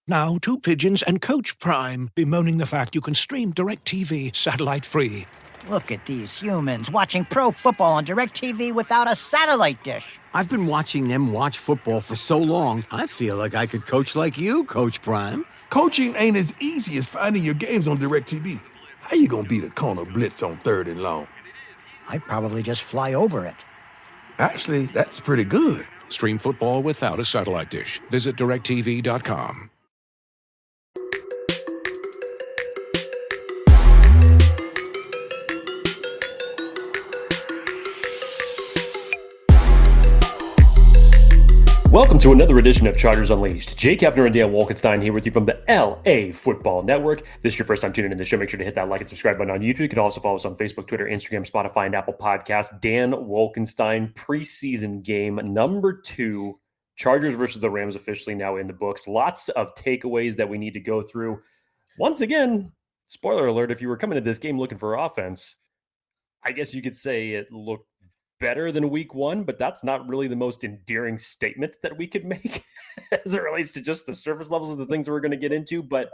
Now, two pigeons and Coach Prime bemoaning the fact you can stream DirecTV satellite-free. Look at these humans watching pro football on DirecTV without a satellite dish. I've been watching them watch football for so long, I feel like I could coach like you, Coach Prime. Coaching ain't as easy as finding your games on DirecTV. How you gonna beat a corner blitz on 3rd and long? I'd probably just fly over it. Actually, that's pretty good. Stream football without a satellite dish. Visit DirecTV.com. Welcome to another edition of Chargers Unleashed. Jake Hefner and Deane Wolkenstein here with you from the LAFB Network. If this is your first time tuning in to the show, make sure to hit that like and subscribe button on YouTube. You can also follow us on Facebook, Twitter, Instagram, Spotify, and Apple Podcasts. Deane Wolkenstein, preseason game number 2. Chargers versus the Rams officially now in the books. Lots of takeaways that we need to go through. Once again, spoiler alert, if you were coming to this game looking for offense, I guess you could say it looked better than week 1, but that's not really the most endearing statement that we could make as it relates to just the surface levels of the things we're going to get into. But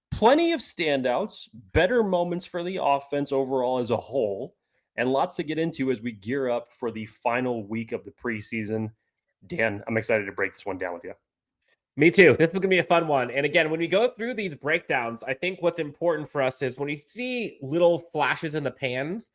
plenty of standouts, better moments for the offense overall as a whole, and lots to get into as we gear up for the final week of the preseason. Dan, I'm excited to break this one down with you. Me too. This is going to be a fun one. And again, when we go through these breakdowns, I think what's important for us is when you see little flashes in the pans,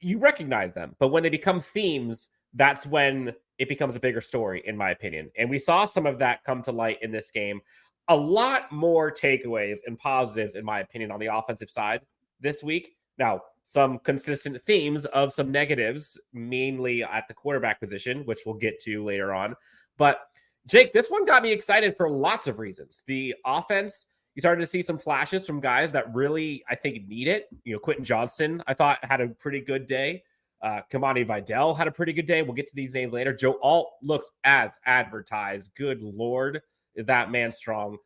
you recognize them, but when they become themes, that's when it becomes a bigger story, in my opinion. And we saw some of that come to light in this game. A lot more takeaways and positives, in my opinion, on the offensive side this week. Now, some consistent themes of some negatives, mainly at the quarterback position, which we'll get to later on. But Jake, this one got me excited for lots of reasons. The offense, you started to see some flashes from guys that really, I think, need it. You know, Quentin Johnston, I thought, had a pretty good day. Kimani Vidal had a pretty good day. We'll get to these names later. Joe Alt looks as advertised. Good Lord, is that man strong.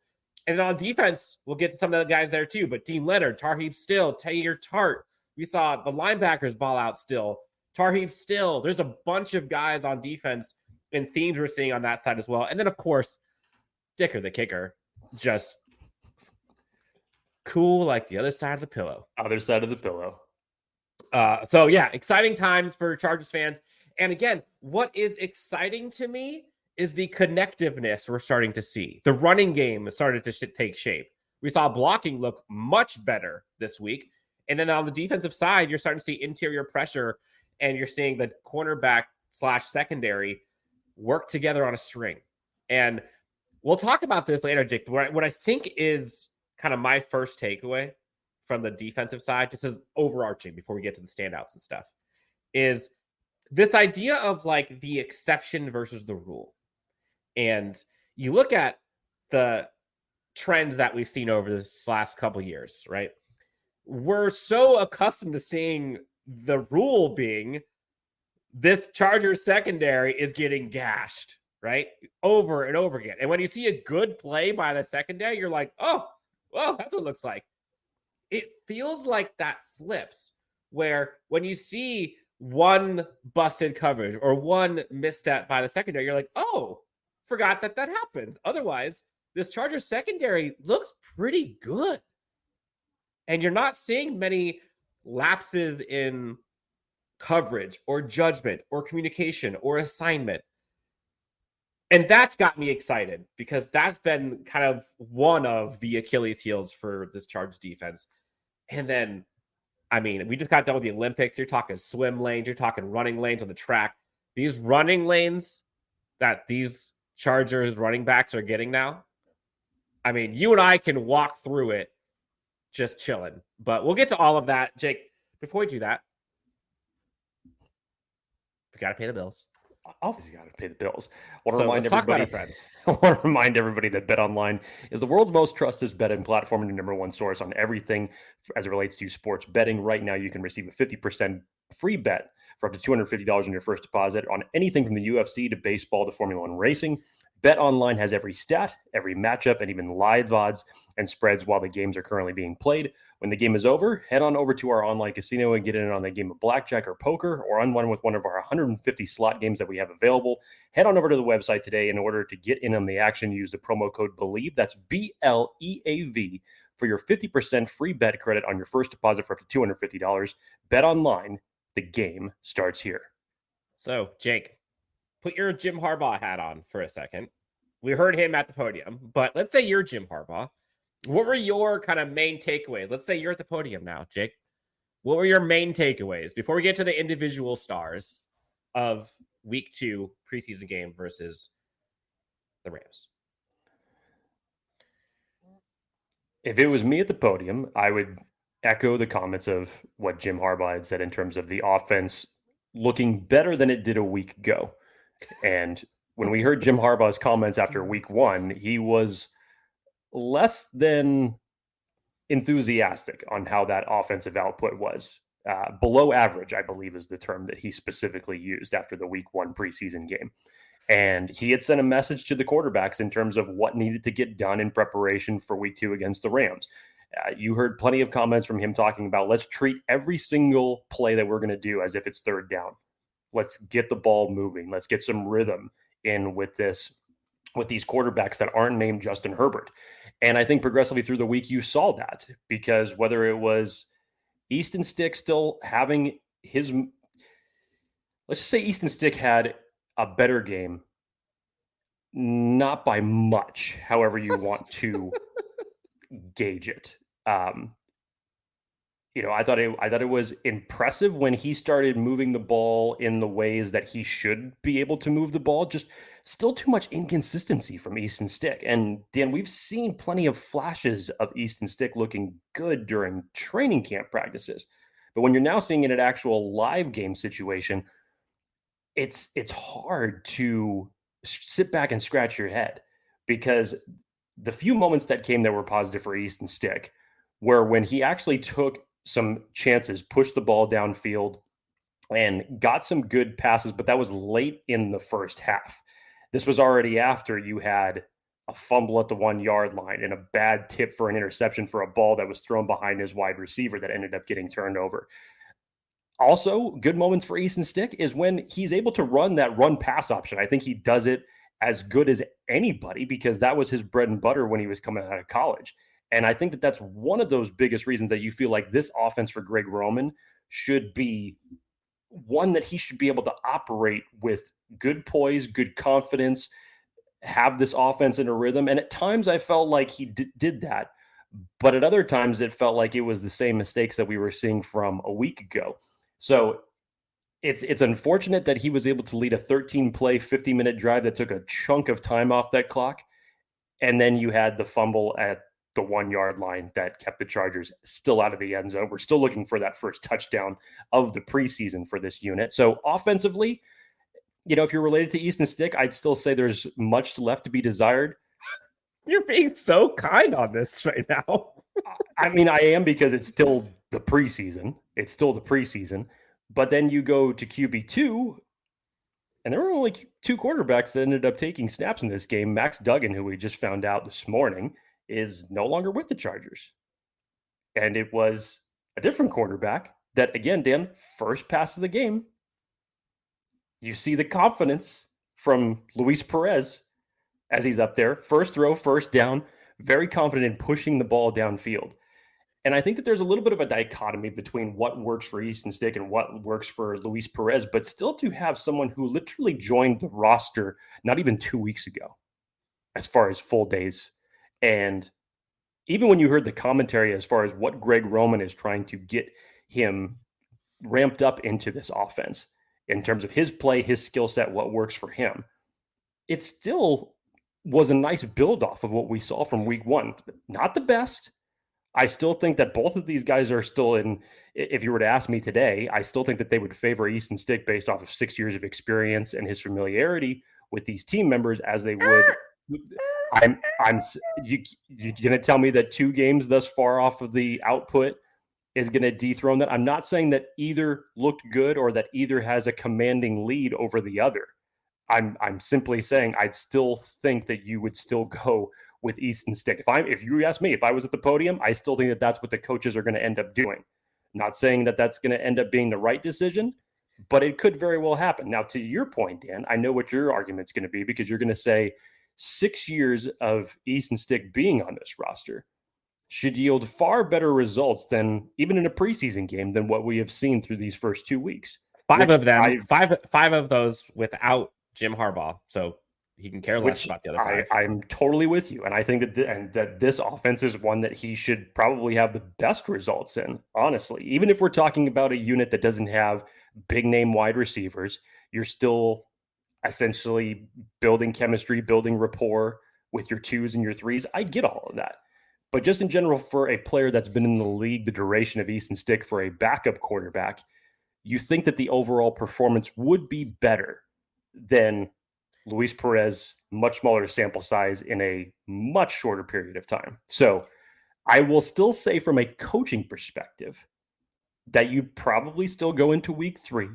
And on defense, we'll get to some of the guys there too. But Deane, Leonard, Tarheeb still, Taylor Tart. We saw the linebackers ball out still. Tarheeb still. There's a bunch of guys on defense and themes we're seeing on that side as well. And then, of course, Dicker, the kicker, just cool like the other side of the pillow. Other side of the pillow. So, yeah, exciting times for Chargers fans. And again, what is exciting to me is the connectiveness we're starting to see. The running game started to take shape. We saw blocking look much better this week. And then on the defensive side, you're starting to see interior pressure, and you're seeing the cornerback / secondary work together on a string. And we'll talk about this later, Jake. What I think is kind of my first takeaway from the defensive side, just as overarching before we get to the standouts and stuff, is this idea of like the exception versus the rule. And you look at the trends that we've seen over this last couple of years, right? We're so accustomed to seeing the rule being this Chargers secondary is getting gashed, right? Over and over again. And when you see a good play by the secondary, you're like, oh, well, that's what it looks like. It feels like that flips, where when you see one busted coverage or one misstep by the secondary, you're like, oh, forgot that happens. Otherwise, this Chargers secondary looks pretty good. And you're not seeing many lapses in coverage or judgment or communication or assignment. And that's got me excited because that's been kind of one of the Achilles heels for this Chargers defense. And then, I mean, we just got done with the Olympics. You're talking swim lanes. You're talking running lanes on the track. These running lanes that these Chargers running backs are getting now, I mean, you and I can walk through it just chilling. But we'll get to all of that. Jake, before we do that, we got to pay the bills. Obviously got to pay the bills. So let's talk about our friends. I want to remind everybody that BetOnline is the world's most trusted betting platform and the number one source on everything as it relates to sports betting. Right now, you can receive a 50% free bet for up to $250 in your first deposit on anything from the UFC to baseball to Formula One racing. BetOnline has every stat, every matchup, and even live odds and spreads while the games are currently being played. When the game is over, head on over to our online casino and get in on a game of blackjack or poker or on one with one of our 150 slot games that we have available. Head on over to the website today in order to get in on the action. Use the promo code BELIEVE, that's BLEAV, for your 50% free bet credit on your first deposit for up to $250. BetOnline, the game starts here. So, Jake, put your Jim Harbaugh hat on for a second. We heard him at the podium, but let's say you're Jim Harbaugh. What were your kind of main takeaways? Let's say you're at the podium now, Jake. What were your main takeaways before we get to the individual stars of week 2 preseason game versus the Rams? If it was me at the podium, I would echo the comments of what Jim Harbaugh had said in terms of the offense looking better than it did a week ago. And when we heard Jim Harbaugh's comments after week 1, he was less than enthusiastic on how that offensive output was. Below average, I believe, is the term that he specifically used after the week 1 preseason game. And he had sent a message to the quarterbacks in terms of what needed to get done in preparation for week 2 against the Rams. You heard plenty of comments from him talking about, let's treat every single play that we're going to do as if it's third down. Let's get the ball moving. Let's get some rhythm in with these quarterbacks that aren't named Justin Herbert. And I think progressively through the week, you saw that, because whether it was Easton Stick still having his, let's just say Easton Stick had a better game, not by much, however you want to gauge it. I thought it was impressive when he started moving the ball in the ways that he should be able to move the ball. Just still too much inconsistency from Easton Stick. And Dan, we've seen plenty of flashes of Easton Stick looking good during training camp practices, but when you're now seeing it at actual live game situation, it's hard to sit back and scratch your head, because the few moments that came that were positive for Easton Stick were when he actually took some chances, pushed the ball downfield, and got some good passes, but that was late in the first half. This was already after you had a fumble at the 1-yard line and a bad tip for an interception for a ball that was thrown behind his wide receiver that ended up getting turned over. Also, good moments for Easton Stick is when he's able to run that run-pass option. I think he does it as good as anybody, because that was his bread and butter when he was coming out of college. And I think that that's one of those biggest reasons that you feel like this offense for Greg Roman should be one that he should be able to operate with good poise, good confidence, have this offense in a rhythm. And at times I felt like he did that, but at other times it felt like it was the same mistakes that we were seeing from a week ago. So it's unfortunate that he was able to lead a 13-play, 50-minute drive that took a chunk of time off that clock. And then you had the fumble at the 1-yard line that kept the Chargers still out of the end zone. We're still looking for that first touchdown of the preseason for this unit. So offensively, if you're related to Easton Stick, I'd still say there's much left to be desired. You're being so kind on this right now. I mean, I am, because it's still the preseason. It's still the preseason. But then you go to QB2, and there were only 2 quarterbacks that ended up taking snaps in this game. Max Duggan, who we just found out this morning, is no longer with the Chargers. And it was a different quarterback that, again, Dan, first pass of the game, you see the confidence from Luis Perez as he's up there. First throw, first down, very confident in pushing the ball downfield. And I think that there's a little bit of a dichotomy between what works for Easton Stick and what works for Luis Perez, but still to have someone who literally joined the roster not even 2 weeks ago, as far as full days. And even when you heard the commentary as far as what Greg Roman is trying to get him ramped up into this offense in terms of his play, his skill set, what works for him, it still was a nice build off of what we saw from week 1. Not the best. I still think that both of these guys are still in, if you were to ask me today, I still think that they would favor Easton Stick based off of 6 years of experience and his familiarity with these team members as they would. You're going to tell me that 2 games thus far off of the output is going to dethrone that? I'm not saying that either looked good or that either has a commanding lead over the other. I'm simply saying I'd still think that you would still go with Easton Stick. If you ask me, if I was at the podium, I still think that that's what the coaches are going to end up doing. Not saying that that's going to end up being the right decision, but it could very well happen. Now, to your point, Dan, I know what your argument's going to be, because you're going to say 6 years of Easton Stick being on this roster should yield far better results than even in a preseason game than what we have seen through these first 2 weeks. Five of those without Jim Harbaugh, so he can care less about the other five. I'm totally with you, and I think that this offense is one that he should probably have the best results in. Honestly, even if we're talking about a unit that doesn't have big name wide receivers, you're still essentially building chemistry, building rapport with your 2s and your 3s. I get all of that. But just in general, for a player that's been in the league the duration of Easton Stick, for a backup quarterback, you think that the overall performance would be better than Luis Perez, much smaller sample size in a much shorter period of time. So I will still say, from a coaching perspective, that you probably still go into week 3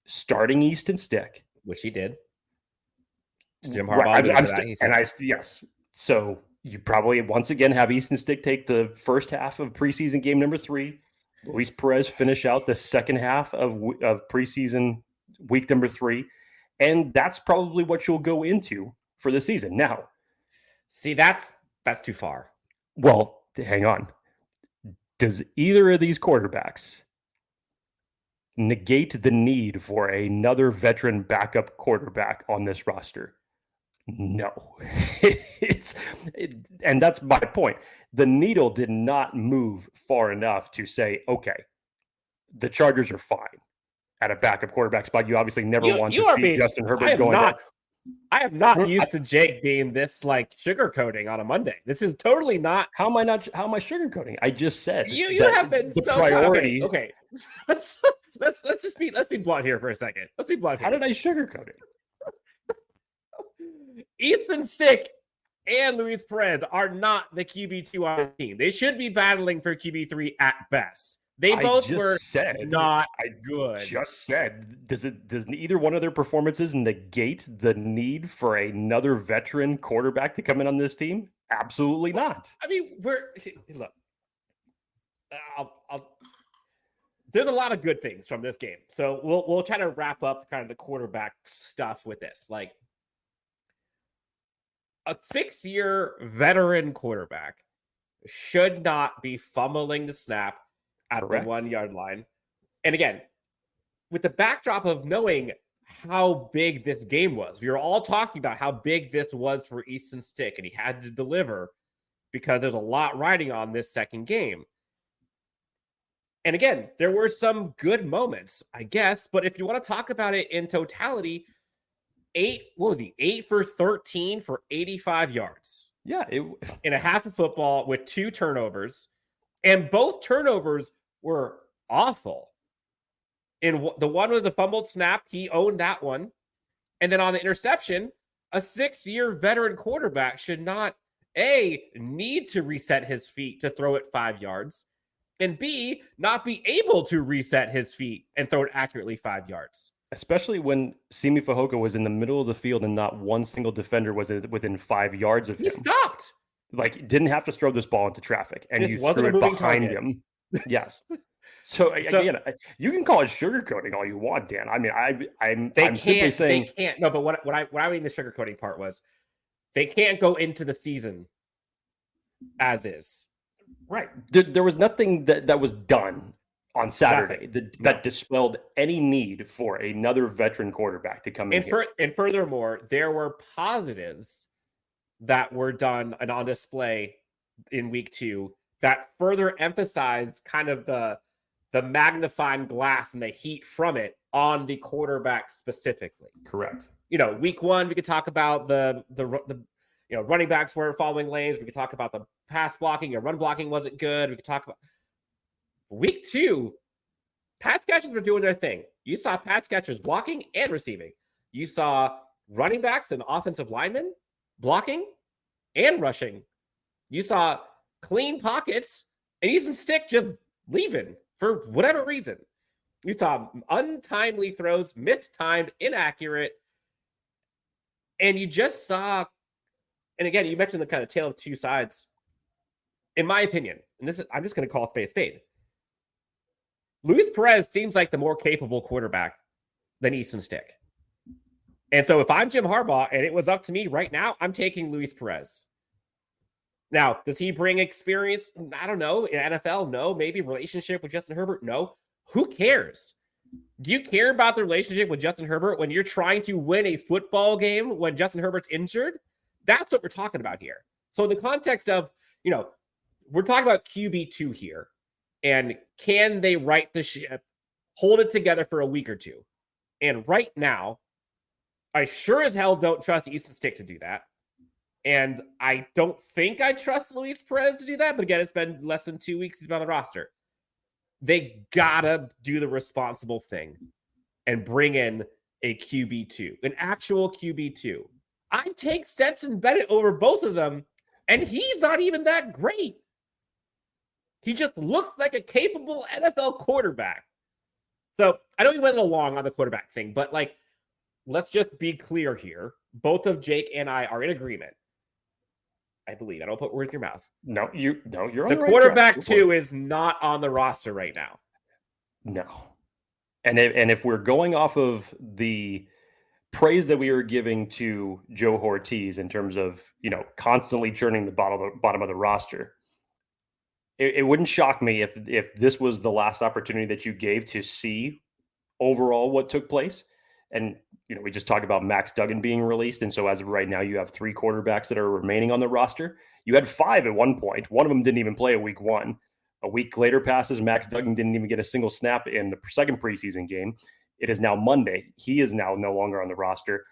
starting Easton Stick, which he did. Jim Harbaugh, yes. So you probably once again have Easton Stick take the first half of preseason game number 3. Luis Perez finish out the second half of preseason week number 3. And that's probably what you'll go into for the season. Now, see, that's too far. Well, hang on. Does either of these quarterbacks negate the need for another veteran backup quarterback on this roster? No. And that's my point. The needle did not move far enough to say, okay, the Chargers are fine at a backup quarterback spot. You obviously never want to see Justin Herbert going down. I am not used to Jake being this like sugarcoating on a Monday. This is totally not. How am I sugarcoating? I just said you have been the so priority. Okay. let's be blunt here for a second. Let's be blunt. How did I sugarcoat it? Easton Stick and Luis Perez are not the QB2 on the team. They should be battling for QB3 at best. They both were not good. Just said, does either one of their performances negate the need for another veteran quarterback to come in on this team? Absolutely not. I mean, look. There's a lot of good things from this game, so we'll try to wrap up kind of the quarterback stuff with this. Like, a 6-year veteran quarterback should not be fumbling the snap at the 1-yard line. And again, with the backdrop of knowing how big this game was, we were all talking about how big this was for Easton Stick, and he had to deliver because there's a lot riding on this second game. And again, there were some good moments, I guess, but if you want to talk about it in totality, 8 for 13 for 85 yards. Yeah. In a half of football with 2 turnovers. And both turnovers were awful. And the one was a fumbled snap. He owned that one. And then on the interception, a 6-year veteran quarterback should not, A, need to reset his feet to throw it 5 yards, and B, not be able to reset his feet and throw it accurately 5 yards. Especially when Simi Fehoko was in the middle of the field and not one single defender was within 5 yards of him. He stopped. Like, didn't have to throw this ball into traffic, and you threw it behind him. Yes. So again, you can call it sugarcoating all you want, Dan. I mean, I'm simply saying they can't. No, but what I mean the sugarcoating part was they can't go into the season as is. Right. There was nothing that was done on Saturday that dispelled any need for another veteran quarterback to come in here. And furthermore, there were positives that were done and on display in week 2 that further emphasized kind of the magnifying glass and the heat from it on the quarterback specifically. Correct. Week 1, we could talk about the running backs weren't following lanes. We could talk about the pass blocking or run blocking wasn't good. We could talk about week 2, pass catchers were doing their thing. You saw pass catchers blocking and receiving. You saw running backs and offensive linemen blocking and rushing. You saw clean pockets and Easton Stick just leaving for whatever reason. You saw untimely throws, mistimed, inaccurate. And you just saw, and again, you mentioned the kind of tale of two sides. In my opinion, and this is, I'm just going to call a spade a spade. Luis Perez seems like the more capable quarterback than Easton Stick. And so if I'm Jim Harbaugh and it was up to me right now, I'm taking Luis Perez. Now, does he bring experience? I don't know. In NFL, no. Maybe relationship with Justin Herbert? No. Who cares? Do you care about the relationship with Justin Herbert when you're trying to win a football game when Justin Herbert's injured? That's what we're talking about here. So in the context of, we're talking about QB2 here. And can they right the ship, hold it together for a week or two? And right now, I sure as hell don't trust Easton Stick to do that. And I don't think I trust Luis Perez to do that. But again, it's been less than 2 weeks he's been on the roster. They gotta do the responsible thing and bring in a QB2, an actual QB2. I'd take Stetson Bennett over both of them, and he's not even that great. He just looks like a capable NFL quarterback. So I know we went along on the quarterback thing, but let's just be clear here. Both of Jake and I are in agreement. I believe. I don't put words in your mouth. No, you're on the right quarterback too is not on the roster right now. No. And if we're going off of the praise that we were giving to Joe Ortiz in terms of, constantly churning the bottom of the roster, it wouldn't shock me if this was the last opportunity that you gave to see overall what took place. And, we just talked about Max Duggan being released. And so as of right now, you have 3 quarterbacks that are remaining on the roster. You had 5 at one point. One of them didn't even play week 1. A week later passes, Max Duggan didn't even get a single snap in the second preseason game. It is now Monday. He is now no longer on the roster.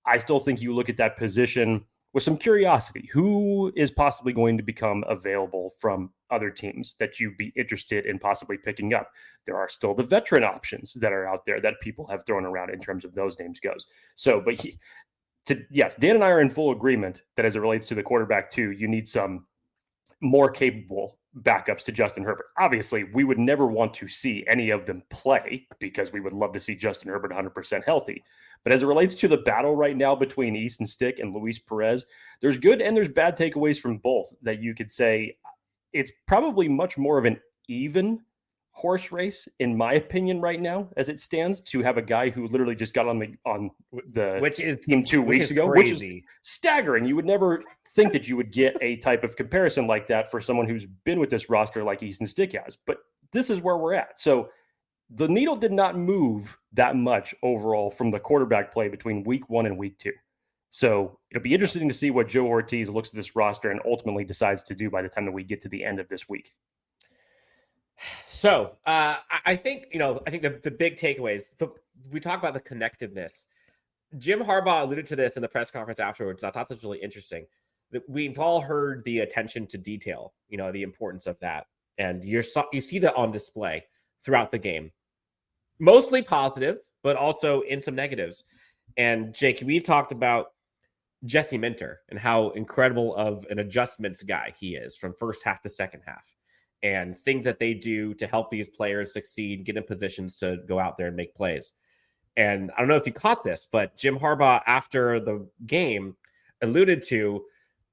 I still think you look at that position with some curiosity. Who is possibly going to become available from other teams that you'd be interested in possibly picking up? There are still the veteran options that are out there that people have thrown around in terms of those names goes. So, but yes, Dan and I are in full agreement that as it relates to the quarterback too, you need some more capable backups to Justin Herbert. Obviously, we would never want to see any of them play because we would love to see Justin Herbert 100% healthy. But as it relates to the battle right now between Easton Stick and Luis Perez, there's good and there's bad takeaways from both that you could say it's probably much more of an even horse race, in my opinion, right now, as it stands, to have a guy who literally just got on the team 2 weeks ago, crazy. Which is staggering. You would never think that you would get a type of comparison like that for someone who's been with this roster like Easton Stick has. But this is where we're at. So the needle did not move that much overall from the quarterback play between week 1 and week 2. So it'll be interesting to see what Joe Ortiz looks at this roster and ultimately decides to do by the time that we get to the end of this week. So I think the big takeaways, we talk about the connectiveness. Jim Harbaugh alluded to this in the press conference afterwards, and I thought this was really interesting. We've all heard the attention to detail, the importance of that. And you see that on display throughout the game. Mostly positive, but also in some negatives. And Jake, we've talked about Jesse Minter and how incredible of an adjustments guy he is from first half to second half, and things that they do to help these players succeed, get in positions to go out there and make plays. And I don't know if you caught this, but Jim Harbaugh, after the game, alluded to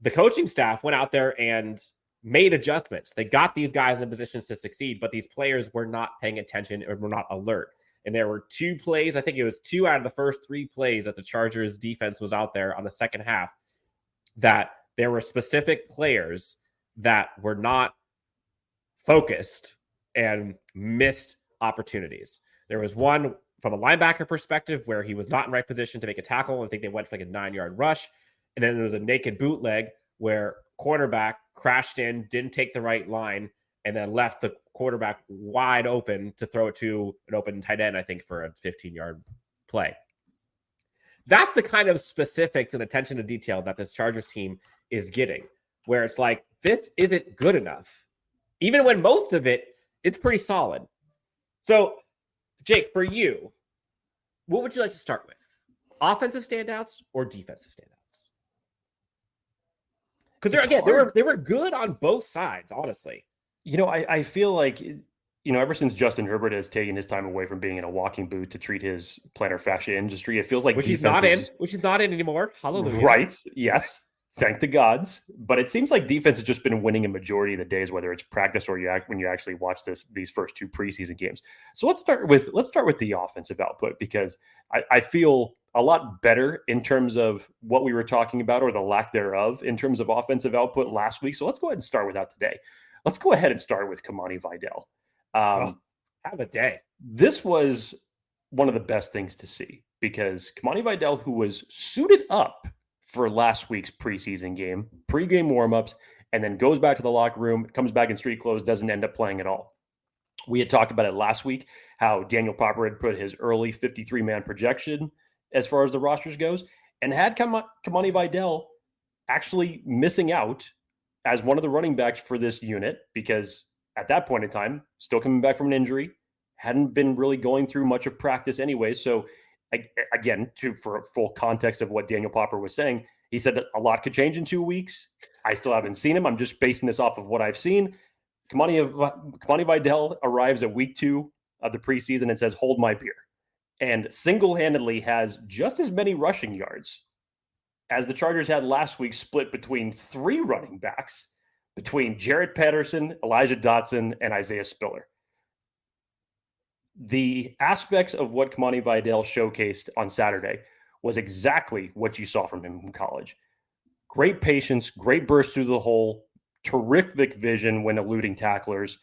the coaching staff went out there and made adjustments. They got these guys in positions to succeed, but these players were not paying attention or were not alert. And there were 2 plays, I think it was 2 out of the first 3 plays that the Chargers defense was out there on the second half, that there were specific players that were not focused and missed opportunities. There was one from a linebacker perspective where he was not in right position to make a tackle. I think they went for like a 9-yard rush. And then there was a naked bootleg where cornerback crashed in, didn't take the right line, and then left the quarterback wide open to throw it to an open tight end, I think, for a 15-yard play. That's the kind of specifics and attention to detail that this Chargers team is getting, where it's like, this isn't good enough. Even when most of it's pretty solid. So, Jake, for you, what would you like to start with? Offensive standouts or defensive standouts? Because they were good on both sides, honestly. I feel like ever since Justin Herbert has taken his time away from being in a walking boot to treat his plantar fascia injury, it feels like which he's not in anymore. Hallelujah. Right. Yes. Thank the gods. But it seems like defense has just been winning a majority of the days, whether it's practice or when you actually watch these first 2 preseason games. So let's start with the offensive output, because I feel a lot better in terms of what we were talking about, or the lack thereof, in terms of offensive output last week. So let's go ahead and start with that today. Let's go ahead and start with Kimani Vidal. Have a day. This was one of the best things to see, because Kimani Vidal, who was suited up for last week's preseason game, pregame warmups, and then goes back to the locker room, comes back in street clothes, doesn't end up playing at all. We had talked about it last week, how Daniel Popper had put his early 53-man projection as far as the rosters goes, and had Kimani Vidal actually missing out as one of the running backs for this unit, because at that point in time, still coming back from an injury, hadn't been really going through much of practice anyway. So again, for full context of what Daniel Popper was saying, he said that a lot could change in 2 weeks. I still haven't seen him. I'm just basing this off of what I've seen. Kimani Vidal arrives at week 2 of the preseason and says, "Hold my beer," and single-handedly has just as many rushing yards as the Chargers had last week, split between 3 running backs, between Jarrett Patterson, Elijah Dotson, and Isaiah Spiller. The aspects of what Kimani Vidal showcased on Saturday was exactly what you saw from him in college. Great patience, great burst through the hole, terrific vision when eluding tacklers,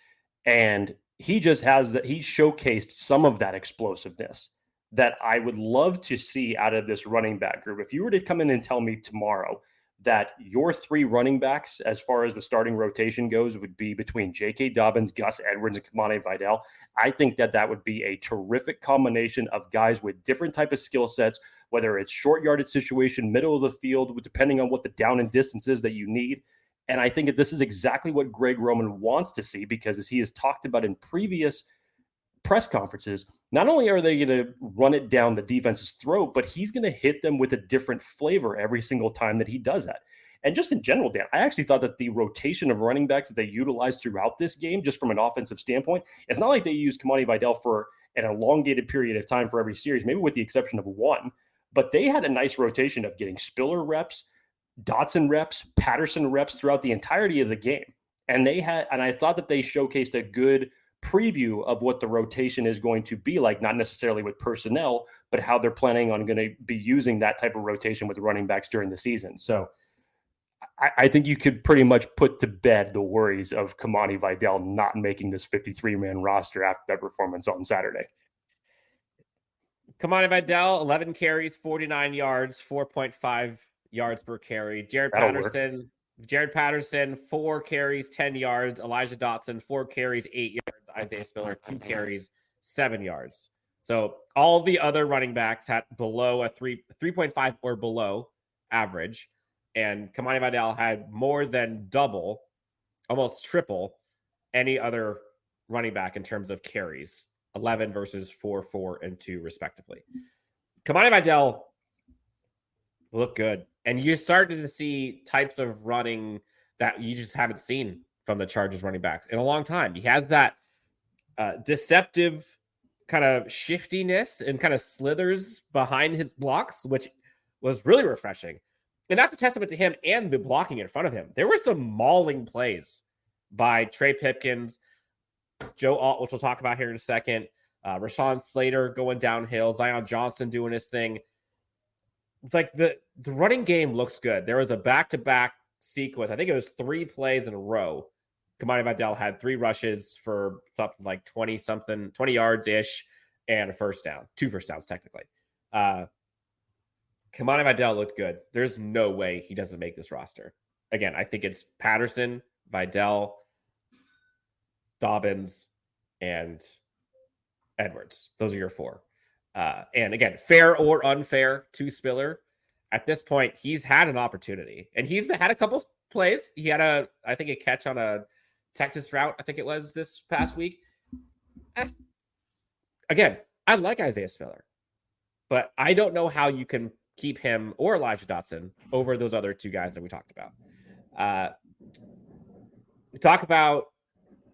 and he showcased some of that explosiveness that I would love to see out of this running back group. If you were to come in and tell me tomorrow that your 3 running backs, as far as the starting rotation goes, would be between J.K. Dobbins, Gus Edwards, and Kimani Vidal, I think that would be a terrific combination of guys with different type of skill sets, whether it's short yardage situation, middle of the field, depending on what the down and distance is that you need. And I think that this is exactly what Greg Roman wants to see, because as he has talked about in previous press conferences, not only are they going to run it down the defense's throat, but he's going to hit them with a different flavor every single time that he does that. And just in general, Dan, I actually thought that the rotation of running backs that they utilized throughout this game, just from an offensive standpoint, it's not like they used Kimani Vidal for an elongated period of time for every series, maybe with the exception of one, but they had a nice rotation of getting Spiller reps, Dotson reps, Patterson reps throughout the entirety of the game. And I thought that they showcased a good preview of what the rotation is going to be like, not necessarily with personnel, but how they're planning on going to be using that type of rotation with running backs during the season. So I think you could pretty much put to bed the worries of Kimani Vidal not making this 53-man roster after that performance on Saturday. Kimani Vidal, 11 carries, 49 yards, 4.5 yards per carry. Jared Patterson, 4 carries, 10 yards. Elijah Dotson, 4 carries, 8 yards. Isaiah Spiller, 2 carries, 7 yards. So all the other running backs had below a 3.5 or below average. And Kimani Vidal had more than double, almost triple any other running back in terms of carries, 11 versus 4, 4, and 2, respectively. Kimani Vidal looked good. And you started to see types of running that you just haven't seen from the Chargers running backs in a long time. He has that deceptive kind of shiftiness and kind of slithers behind his blocks, which was really refreshing. And that's a testament to him and the blocking in front of him. There were some mauling plays by Trey Pipkins, Joe Alt, which we'll talk about here in a second, Rashawn Slater going downhill, Zion Johnson doing his thing. Like the running game looks good. There was a back-to-back sequence. I think it was 3 plays in a row. Kimani Vidal had 3 rushes for something like 20 yards-ish, and a first down. 2 first downs, technically. Kimani Vidal looked good. There's no way he doesn't make this roster. Again, I think it's Patterson, Vidal, Dobbins, and Edwards. Those are your 4. And again, fair or unfair to Spiller, at this point, he's had an opportunity. And he's had a couple plays. He had a catch on a Texas route, I think it was this past week. Again, I like Isaiah Spiller, but I don't know how you can keep him or Elijah Dotson over those other 2 guys that we talked about. We talk about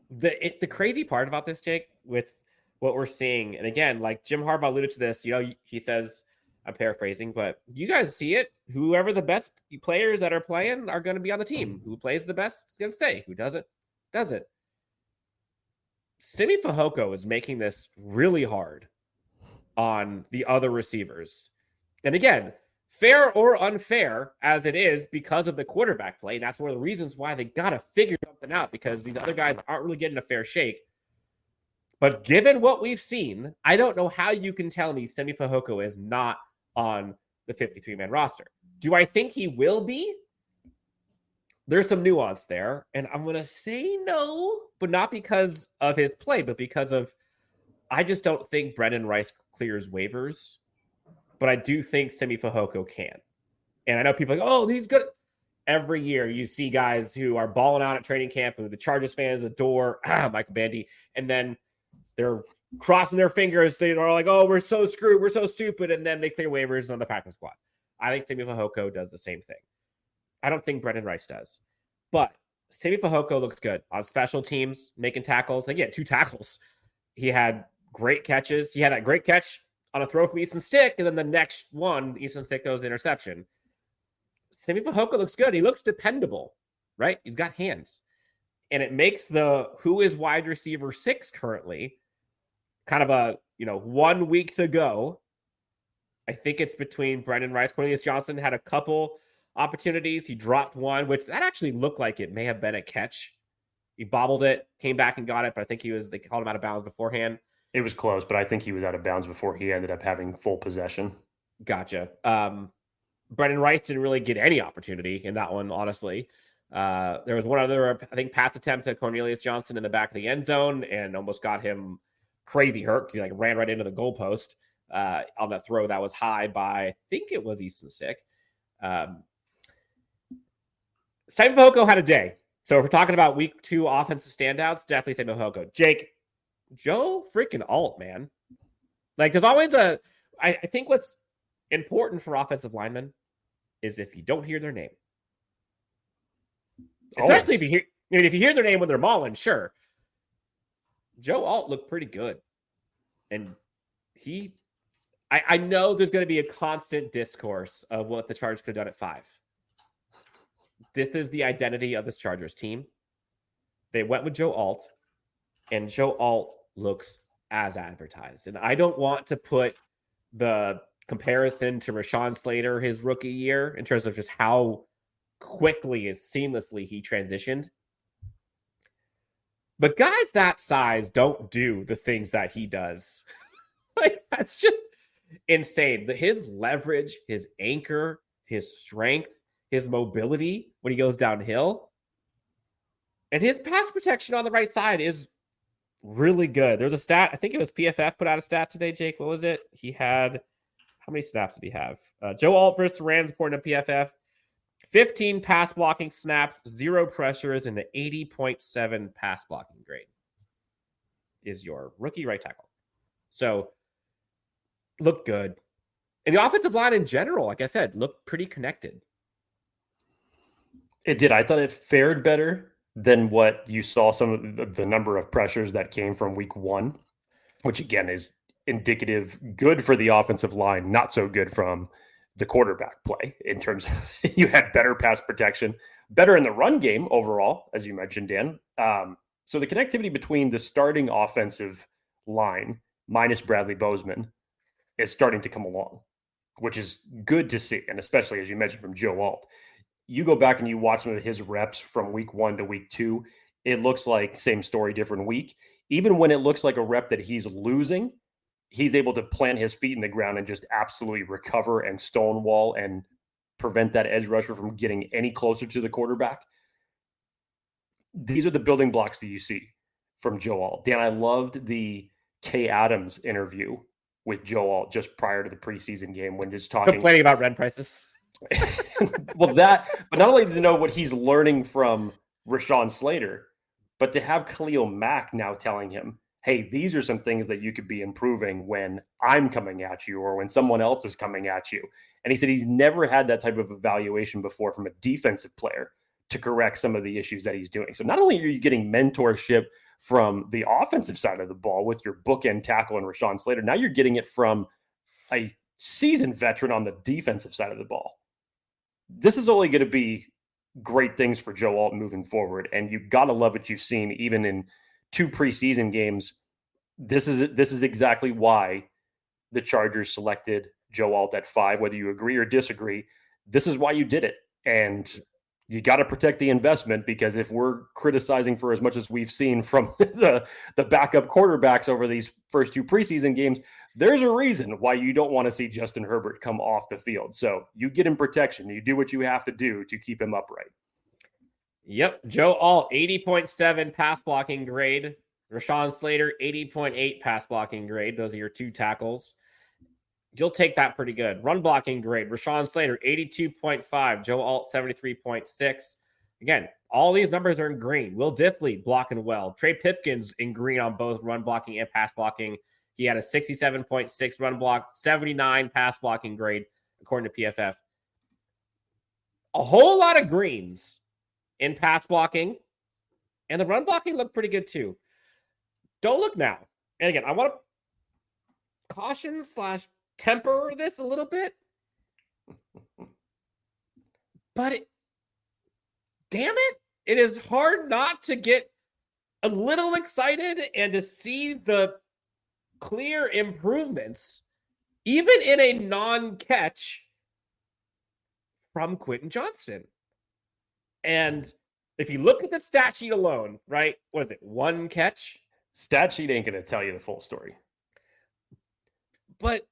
The crazy part about this, Jake, with what we're seeing, and again, like Jim Harbaugh alluded to this, he says, I'm paraphrasing, but you guys see it. Whoever the best players that are playing are going to be on the team. Who plays the best is going to stay. Who doesn't. Simi Fehoko is making this really hard on the other receivers. And again, fair or unfair as it is because of the quarterback play. That's one of the reasons why they got to figure something out, because these other guys aren't really getting a fair shake. But given what we've seen, I don't know how you can tell me Simi Fehoko is not on the 53-man roster. Do I think he will be? There's some nuance there, and I'm going to say no, but not because of his play, but because of, I just don't think Brendan Rice clears waivers, but I do think Simi Fehoko can. And I know people are like, oh, he's good. Every year you see guys who are balling out at training camp and the Chargers fans adore Michael Bandy, and then they're crossing their fingers. They are like, oh, we're so screwed. We're so stupid. And then they clear waivers on the practice squad. I think Simi Fehoko does the same thing. I don't think Brendan Rice does. But Simi Fehoko looks good on special teams, making tackles. Like, 2 tackles. He had great catches. He had that great catch on a throw from Easton Stick, and then the next one, Easton Stick throws the interception. Simi Fehoko looks good. He looks dependable, right? He's got hands. And it makes the who is wide receiver 6 currently kind of a, 1 week to go. I think it's between Brendan Rice. Cornelius Johnson had a couple opportunities. He dropped one, which that actually looked like it may have been a catch. He bobbled it, came back and got it, but I think they called him out of bounds beforehand. It was close, but I think he was out of bounds before he ended up having full possession. Gotcha. Brendan Rice didn't really get any opportunity in that one, honestly. There was one other, I think, pass attempt at Cornelius Johnson in the back of the end zone and almost got him crazy hurt because he ran right into the goalpost on that throw that was high by, I think it was Easton Stick. Simi Fehoko had a day. So if we're talking about week 2 offensive standouts, definitely Simi Fehoko. Jake, Joe freaking Alt, man. There's always I think what's important for offensive linemen is if you don't hear their name. Especially if you hear their name when they're mauling, sure. Joe Alt looked pretty good. And I know there's going to be a constant discourse of what the Chargers could have done at 5. This is the identity of this Chargers team. They went with Joe Alt, and Joe Alt looks as advertised. And I don't want to put the comparison to Rashawn Slater his rookie year in terms of just how quickly and seamlessly he transitioned. But guys that size don't do the things that he does. That's just insane. His leverage, his anchor, his strength, his mobility when he goes downhill, and his pass protection on the right side is really good. There's a stat, I think it was PFF put out a stat today, Jake. What was it? He had, how many snaps did he have? Joe Alt versus Rams, according to PFF, 15 pass blocking snaps, 0 pressures, and an 80.7 pass blocking grade is your rookie right tackle. So, look good. And the offensive line in general, like I said, looked pretty connected. It did. I thought it fared better than what you saw some of the number of pressures that came from week 1, which again is indicative, good for the offensive line, not so good from the quarterback play in terms of you had better pass protection, better in the run game overall, as you mentioned, Dan. So the connectivity between the starting offensive line minus Bradley Bozeman is starting to come along, which is good to see. And especially, as you mentioned, from Joe Alt. You go back and you watch some of his reps from week 1 to week 2, it looks like same story, different week. Even when it looks like a rep that he's losing, he's able to plant his feet in the ground and just absolutely recover and stonewall and prevent that edge rusher from getting any closer to the quarterback. These are the building blocks that you see from Joe Alt. Dan, I loved the Kay Adams interview with Joe Alt just prior to the preseason game when just talking. Complaining about rent prices. Well, but not only to know what he's learning from Rashawn Slater, but to have Khalil Mack now telling him, hey, these are some things that you could be improving when I'm coming at you or when someone else is coming at you. And he said he's never had that type of evaluation before from a defensive player to correct some of the issues that he's doing. So not only are you getting mentorship from the offensive side of the ball with your bookend tackle and Rashawn Slater, now you're getting it from a seasoned veteran on the defensive side of the ball. This is only going to be great things for Joe Alt moving forward. And you got to love what you've seen even in 2 preseason games. This is exactly why the Chargers selected Joe Alt at 5, whether you agree or disagree. This is why you did it. And you got to protect the investment, because if we're criticizing for as much as we've seen from the backup quarterbacks over these first 2 preseason games, there's a reason why you don't want to see Justin Herbert come off the field. So you get him protection. You do what you have to do to keep him upright. Yep. Joe Alt, 80.7 pass blocking grade. Rashawn Slater, 80.8 pass blocking grade. Those are your 2 tackles. You'll take that pretty good. Run blocking grade. Rashawn Slater, 82.5. Joe Alt, 73.6. Again, all these numbers are in green. Will Dissly blocking well. Trey Pipkins in green on both run blocking and pass blocking. He had a 67.6 run block, 79 pass blocking grade, according to PFF. A whole lot of greens in pass blocking, and the run blocking looked pretty good too. Don't look now. And again, I want to caution / temper this a little bit. But damn it, it is hard not to get a little excited and to see the clear improvements, even in a non-catch, from Quentin Johnston. And if you look at the stat sheet alone, right? What is it? 1 catch? Stat sheet ain't going to tell you the full story. But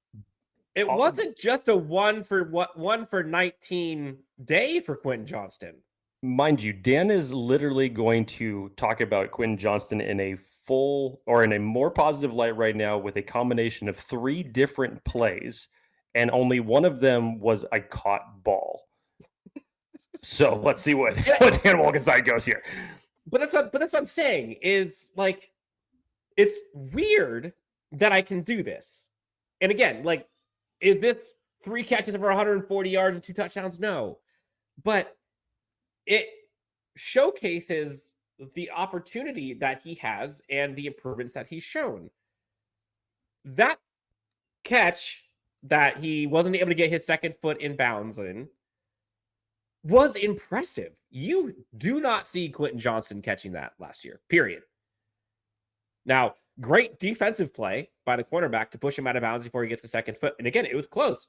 it wasn't just a 1 for 19 day for Quentin Johnston. Mind you, Dan is literally going to talk about Quentin Johnston in a full, or in a more positive light right now, with a combination of 3 different plays, and only one of them was a caught ball. So let's see what Dan Wolkenstein goes here. But that's what I'm saying is, like, it's weird that I can do this. And again, like, is this 3 catches for 140 yards and 2 touchdowns? No. But it showcases the opportunity that he has and the improvements that he's shown. That catch that he wasn't able to get his second foot in bounds in was impressive. You do not see Quentin Johnston catching that last year, period. Now, great defensive play by the cornerback to push him out of bounds before he gets the second foot. And again, it was close.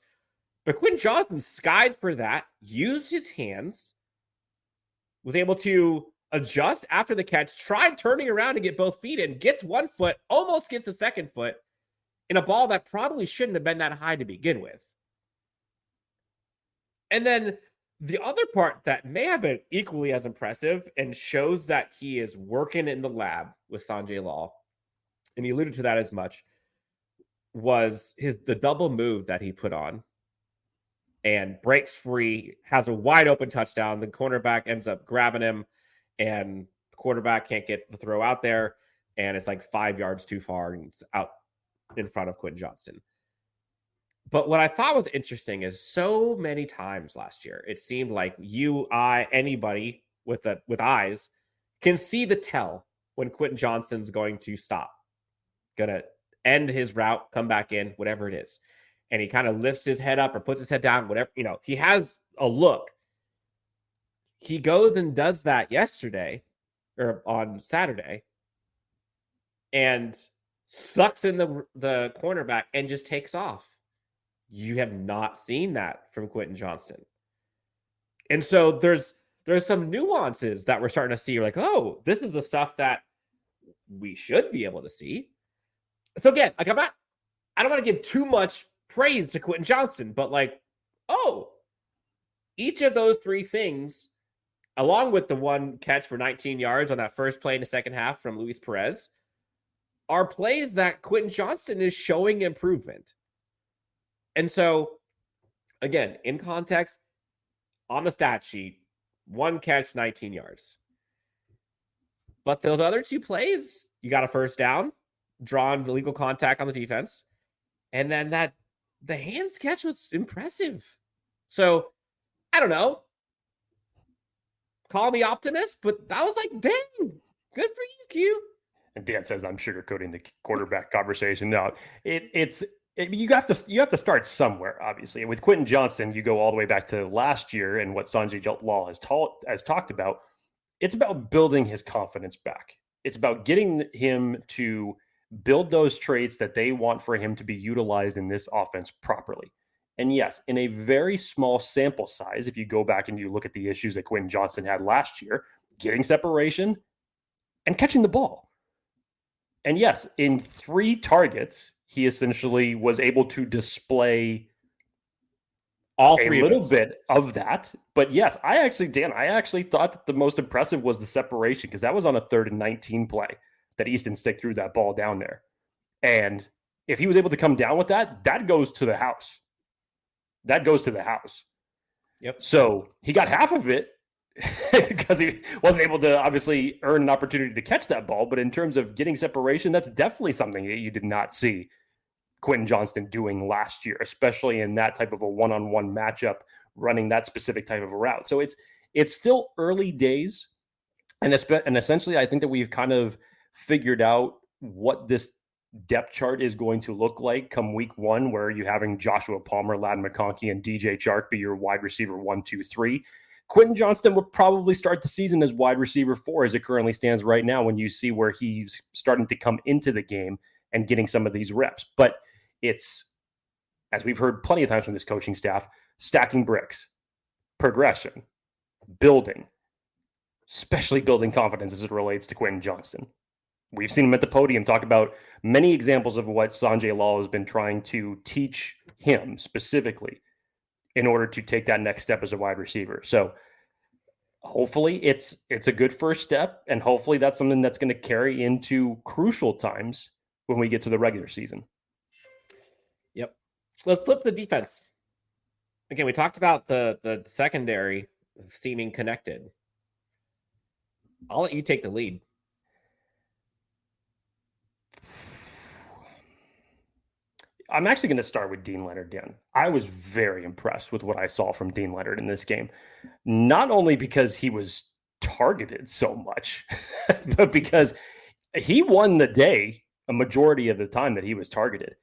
But Quentin Johnston skied for that, used his hands, was able to adjust after the catch, tried turning around to get both feet in, gets 1 foot, almost gets the second foot in a ball that probably shouldn't have been that high to begin with. And then the other part that may have been equally as impressive and shows that he is working in the lab with Sanjay Lal, and he alluded to that as much, was the double move that he put on and breaks free, has a wide open touchdown. The cornerback ends up grabbing him, and the quarterback can't get the throw out there, and it's like 5 yards too far, and it's out in front of Quentin Johnston. But what I thought was interesting is so many times last year, it seemed like anybody with eyes can see the tell when Quentin Johnston's going to stop, going to end his route, come back in, whatever it is. And he kind of lifts his head up or puts his head down, whatever, he has a look. He goes and does that yesterday or on Saturday and sucks in the cornerback and just takes off. You have not seen that from Quentin Johnston. And so there's some nuances that we're starting to see. You're like, oh, this is the stuff that we should be able to see. So again, like I don't want to give too much praise to Quentin Johnston, but like, each of those 3 things, along with the 1 catch for 19 yards on that first play in the second half from Luis Perez, are plays that Quentin Johnston is showing improvement. And so, again, in context, on the stat sheet, 1 catch, 19 yards. But those other 2 plays, you got a first down, drawn illegal contact on the defense, and then the hands catch was impressive. So, I don't know. call me optimist, but I was like, dang, good for you, Q. And Dan says I'm sugarcoating the quarterback conversation. No, you have to start somewhere. Obviously, with Quentin Johnston, you go all the way back to last year and what Sanjay Lal has talked about. It's about building his confidence back. It's about getting him to build those traits that they want for him to be utilized in this offense properly. And yes, in a very small sample size, if you go back and you look at the issues that Quentin Johnston had last year, getting separation and catching the ball. And yes, in 3 targets, he essentially was able to display all a little bit of that. But yes, I actually thought that the most impressive was the separation, because that was on a 3rd and 19 play that Easton Stick threw that ball down there. And if he was able to come down with that, that goes to the house. That goes to the house. Yep. So he got half of it because he wasn't able to obviously earn an opportunity to catch that ball. But in terms of getting separation, that's definitely something that you did not see Quentin Johnston doing last year, especially in that type of a one-on-one matchup, running that specific type of a route. So it's still early days. And essentially, I think that we've kind of figured out what this depth chart is going to look like come week 1, where you're having Joshua Palmer, Ladd McConkey, and DJ Chark be your wide receiver 1, 2, 3. Quentin Johnston will probably start the season as wide receiver 4 as it currently stands right now, when you see where he's starting to come into the game and getting some of these reps. But it's, as we've heard plenty of times from this coaching staff, stacking bricks, progression, building, especially building confidence as it relates to Quentin Johnston. We've seen him at the podium talk about many examples of what Sanjay Lal has been trying to teach him specifically in order to take that next step as a wide receiver. So hopefully it's a good first step, and hopefully that's something that's going to carry into crucial times when we get to the regular season. Yep. Let's flip the defense. Again, we talked about the secondary seeming connected. I'll let you take the lead. I'm actually going to start with Deane Leonard, Dan. I was very impressed with what I saw from Deane Leonard in this game. Not only because he was targeted so much, but because he won the day a majority of the time that he was targeted.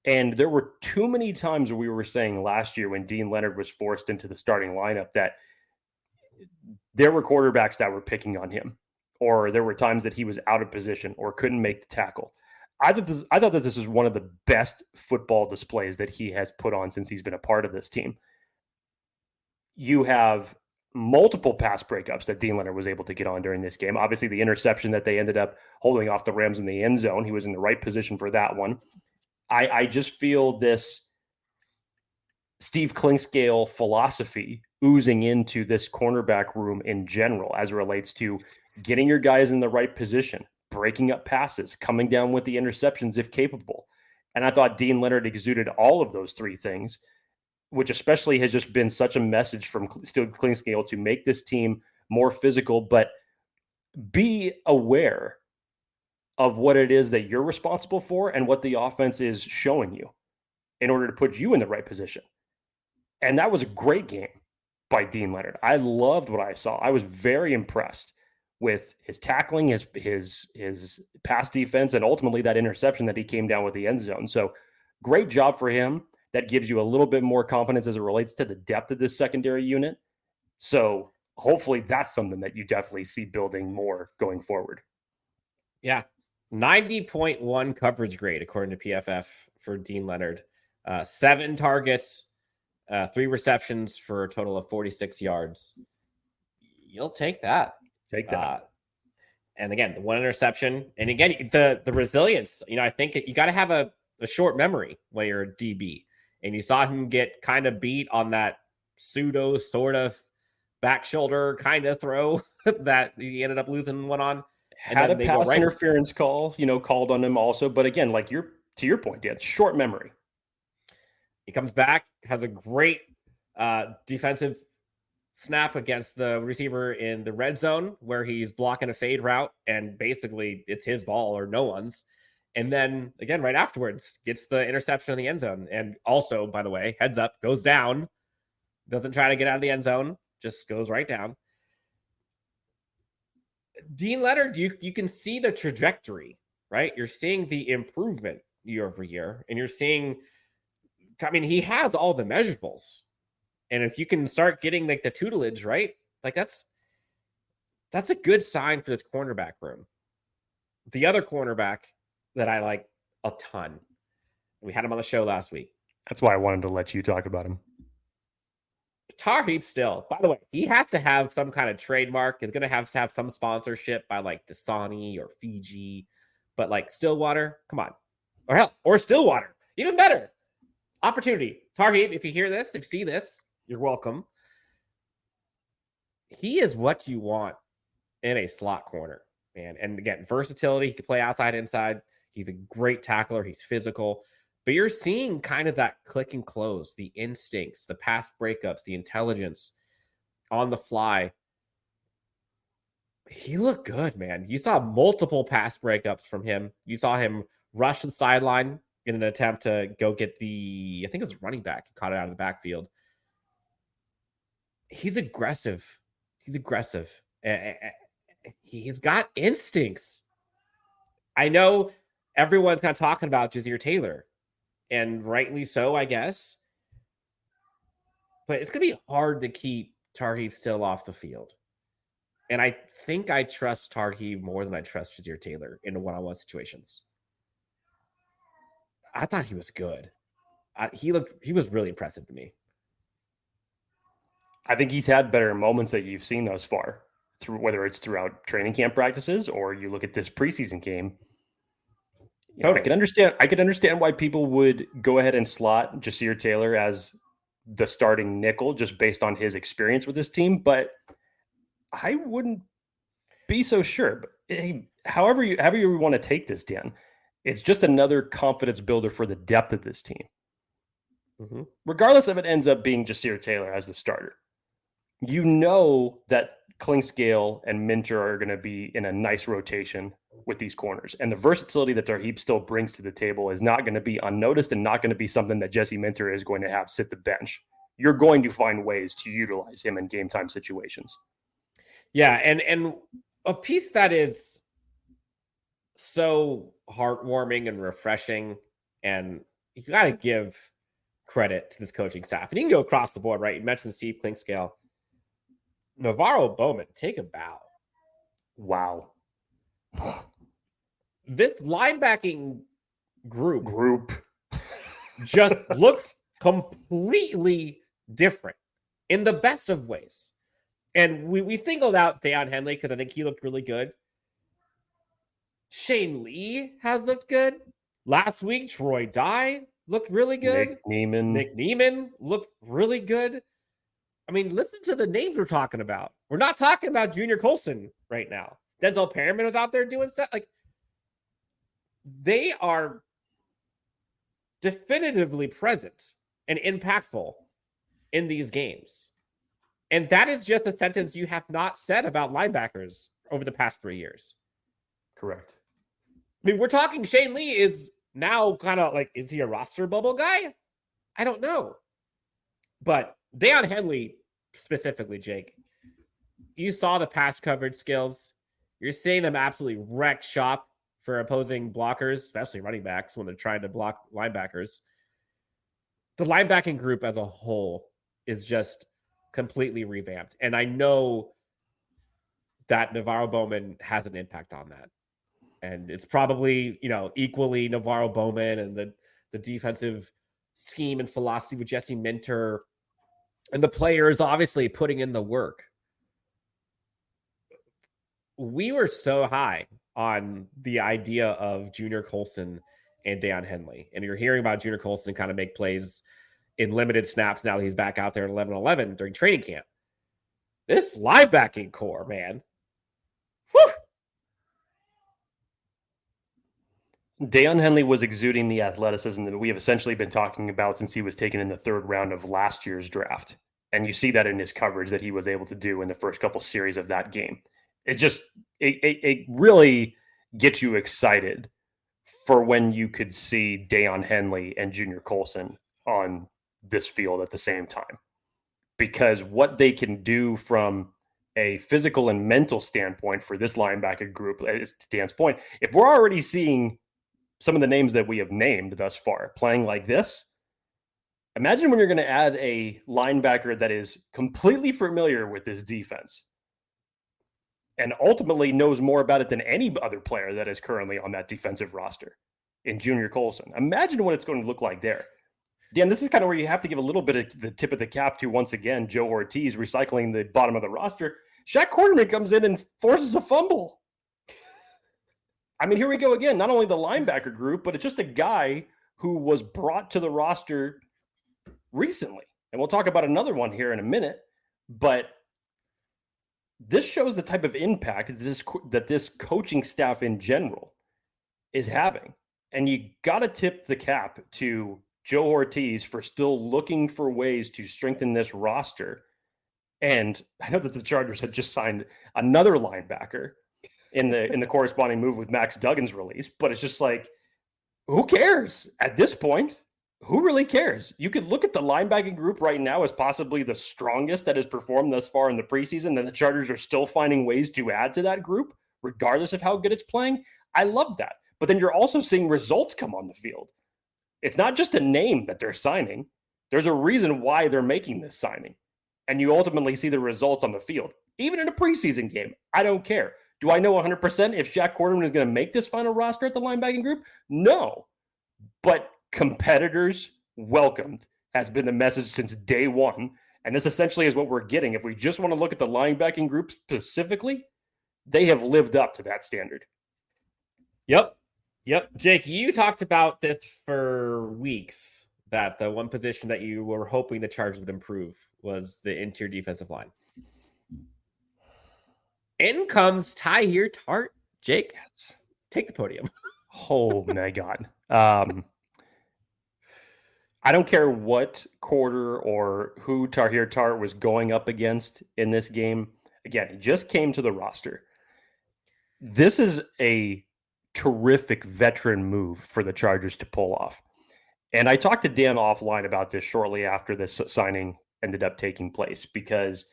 And there were too many times where we were saying last year when Deane Leonard was forced into the starting lineup that there were quarterbacks that were picking on him, or there were times that he was out of position or couldn't make the tackle. I thought that this is one of the best football displays that he has put on since he's been a part of this team. You have multiple pass breakups that Deane Leonard was able to get on during this game. Obviously, the interception that they ended up holding off the Rams in the end zone, he was in the right position for that one. I just feel this Steve Klingscale philosophy oozing into this cornerback room in general as it relates to getting your guys in the right position, breaking up passes, coming down with the interceptions if capable. And I thought Deane Leonard exuded all of those 3 things, which especially has just been such a message from Steve Klingscale to make this team more physical, but be aware of what it is that you're responsible for and what the offense is showing you in order to put you in the right position. And that was a great game by Deane Leonard. I loved what I saw. I was very impressed with his tackling, his pass defense, and ultimately that interception that he came down with the end zone. So great job for him. That gives you a little bit more confidence as it relates to the depth of this secondary unit. So hopefully that's something that you definitely see building more going forward. Yeah. 90.1 coverage grade, according to PFF, for Deane Leonard. 7 targets, 3 receptions for a total of 46 yards. You'll take that. Take that. And again, the 1 interception. And again, the resilience. I think you got to have a short memory when you're a DB. And you saw him get kind of beat on that pseudo sort of back shoulder kind of throw that he ended up losing one on. Had a pass interference call, called on him also. But again, to your point, Dan, short memory. He comes back, has a great defensive snap against the receiver in the red zone where he's blocking a fade route, and basically it's his ball or no one's. And then again, right afterwards, gets the interception in the end zone. And also, by the way, heads up, goes down, doesn't try to get out of the end zone, just goes right down. Deane Leonard, you can see the trajectory, right? You're seeing the improvement year over year, and you're seeing, I mean, he has all the measurables. And if you can start getting like the tutelage, right? Like that's a good sign for this cornerback room. The other cornerback that I like a ton, we had him on the show last week. That's why I wanted to let you talk about him. Tarheeb still, by the way, he has to have some kind of trademark. He's going to have some sponsorship by like Dasani or Fiji, but like Stillwater, come on. Or hell, or Stillwater, even better. Opportunity. Tarheeb, if you hear this, if you see this, you're welcome. He is what you want in a slot corner, man. And again, versatility. He can play outside, inside. He's a great tackler. He's physical. But you're seeing kind of that click and close, the instincts, the pass breakups, the intelligence on the fly. He looked good, man. You saw multiple pass breakups from him. You saw him rush the sideline in an attempt to go get I think it was running back. He caught it out of the backfield. He's aggressive. He's aggressive. He's got instincts. I know everyone's kind of talking about Ja'Sir Taylor, and rightly so, I guess. But it's going to be hard to keep Tarheeb still off the field. And I think I trust Tarheeb more than I trust Ja'Sir Taylor in one-on-one situations. I thought he was good. He was really impressive to me. I think he's had better moments that you've seen thus far, through whether it's throughout training camp practices or you look at this preseason game. Totally. I could understand why people would go ahead and slot Ja'Sir Taylor as the starting nickel just based on his experience with this team, but I wouldn't be so sure. But hey, however you want to take this, Dan, it's just another confidence builder for the depth of this team. Mm-hmm. Regardless if it ends up being Ja'Sir Taylor as the starter, you know that Klingscale and Minter are going to be in a nice rotation with these corners. And the versatility that Tarheeb still brings to the table is not going to be unnoticed and not going to be something that Jesse Minter is going to have sit the bench. You're going to find ways to utilize him in game time situations. Yeah, and a piece that is so heartwarming and refreshing, and you got to give credit to this coaching staff. And you can go across the board, right? You mentioned Steve Klingscale. Navarro Bowman, take a bow. Wow. This linebacking group just looks completely different in the best of ways. And we singled out Deion Henley because I think he looked really good. Shane Lee has looked good. Last week, Troy Dye looked really good. Nick Neiman looked really good. I mean, listen to the names we're talking about. We're not talking about Junior Colson right now. Denzel Perriman was out there doing stuff. Like, they are definitively present and impactful in these games. And that is just a sentence you have not said about linebackers over the past 3 years. Correct. I mean, we're talking Shane Lee is now kind of like, is he a roster bubble guy? I don't know. But Deion Henley, specifically, Jake, you saw the pass coverage skills. You're seeing them absolutely wreck shop for opposing blockers, especially running backs when they're trying to block linebackers. The linebacking group as a whole is just completely revamped. And I know that Navarro Bowman has an impact on that. And it's probably, equally Navarro Bowman and the defensive scheme and philosophy with Jesse Minter and the players obviously putting in the work. We were so high on the idea of Junior Colson and Deion Henley. And you're hearing about Junior Colson kind of make plays in limited snaps now that he's back out there in 11-11 during training camp. This linebacking core, man. Whew. Deion Henley was exuding the athleticism that we have essentially been talking about since he was taken in the third round of last year's draft. And you see that in his coverage that he was able to do in the first couple series of that game. It really gets you excited for when you could see Deion Henley and Junior Colson on this field at the same time. Because what they can do from a physical and mental standpoint for this linebacker group, is to Dan's point, if we're already seeing some of the names that we have named thus far playing like this, imagine when you're going to add a linebacker that is completely familiar with this defense and ultimately knows more about it than any other player that is currently on that defensive roster in Junior Colson. Imagine what it's going to look like there. Dan, this is kind of where you have to give a little bit of the tip of the cap to, once again, Joe Ortiz recycling the bottom of the roster. Shaq Quarterman comes in and forces a fumble. I mean, here we go again. Not only the linebacker group, but it's just a guy who was brought to the roster recently. And we'll talk about another one here in a minute. But this shows the type of impact that this coaching staff in general is having. And you got to tip the cap to Joe Ortiz for still looking for ways to strengthen this roster. And I know that the Chargers had just signed another linebacker in the corresponding move with Max Duggan's release, but it's just like, who cares at this point? Who really cares? You could look at the linebacking group right now as possibly the strongest that has performed thus far in the preseason, and the Chargers are still finding ways to add to that group, regardless of how good it's playing. I love that. But then you're also seeing results come on the field. It's not just a name that they're signing. There's a reason why they're making this signing. And you ultimately see the results on the field. Even in a preseason game, I don't care. Do I know 100% if Shaq Quarterman is going to make this final roster at the linebacking group? No. But competitors welcomed has been the message since day one. And this essentially is what we're getting. If we just want to look at the linebacking group specifically, they have lived up to that standard. Yep. Jake, you talked about this for weeks, that the one position that you were hoping the Chargers would improve was the interior defensive line. In comes Tyheer Tart. Jake, take the podium. Oh my God. I don't care what quarter or who Tyheer Tart was going up against in this game. Again, he just came to the roster. This is a terrific veteran move for the Chargers to pull off. And I talked to Dan offline about this shortly after this signing ended up taking place, because